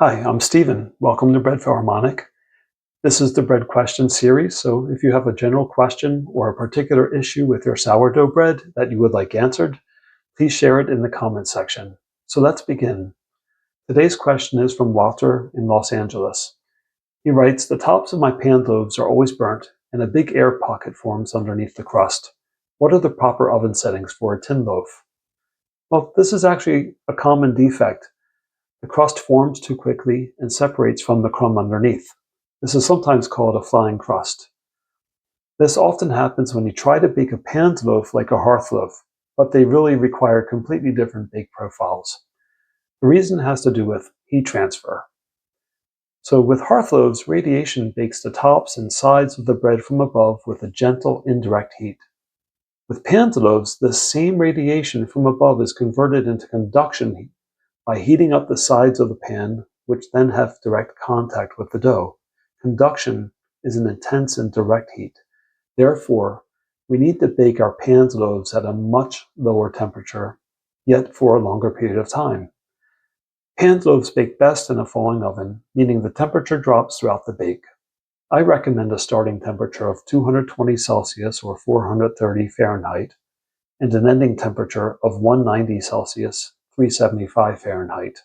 Hi, I'm Stephen. Welcome to Bread Philharmonic. This is the bread question series, so if you have a general question or a particular issue with your sourdough bread that you would like answered, please share it in the comments section. So let's begin. Today's question is from Walter in Los Angeles. He writes, "The tops of my pan loaves are always burnt and a big air pocket forms underneath the crust. What are the proper oven settings for a tin loaf?" Well, this is actually a common defect. The crust forms too quickly and separates from the crumb underneath. This is sometimes called a flying crust. This often happens when you try to bake a panned loaf like a hearth loaf, but they really require completely different bake profiles. The reason has to do with heat transfer. So with hearth loaves, radiation bakes the tops and sides of the bread from above with a gentle indirect heat. With panned loaves, this same radiation from above is converted into conduction heat by heating up the sides of the pan, which then have direct contact with the dough. Conduction is an intense and direct heat. Therefore, we need to bake our panned loaves at a much lower temperature, yet for a longer period of time. Panned loaves bake best in a falling oven, meaning the temperature drops throughout the bake. I recommend a starting temperature of 220 Celsius or 430 Fahrenheit, and an ending temperature of 190 Celsius, 375 Fahrenheit.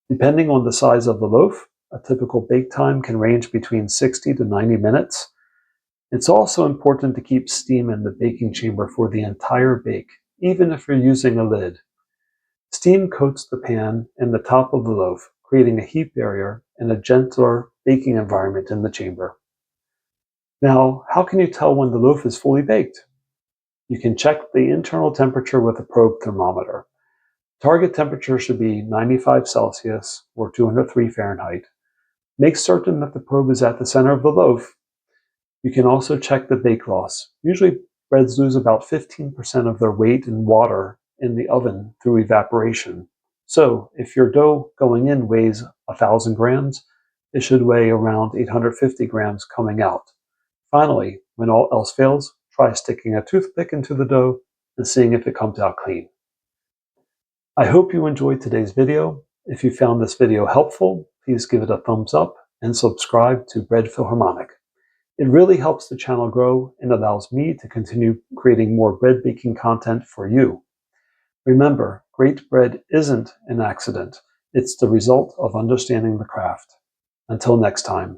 Depending on the size of the loaf, a typical bake time can range between 60 to 90 minutes. It's also important to keep steam in the baking chamber for the entire bake, even if you're using a lid. Steam coats the pan and the top of the loaf, creating a heat barrier and a gentler baking environment in the chamber. Now, how can you tell when the loaf is fully baked? You can check the internal temperature with a probe thermometer. Target temperature should be 95 Celsius or 203 Fahrenheit. Make certain that the probe is at the center of the loaf. You can also check the bake loss. Usually breads lose about 15% of their weight in water in the oven through evaporation. So if your dough going in weighs 1,000 grams, it should weigh around 850 grams coming out. Finally, when all else fails, try sticking a toothpick into the dough and seeing if it comes out clean. I hope you enjoyed today's video. If you found this video helpful, please give it a thumbs up and subscribe to Bread Philharmonic. It really helps the channel grow and allows me to continue creating more bread baking content for you. Remember, great bread isn't an accident. It's the result of understanding the craft. Until next time.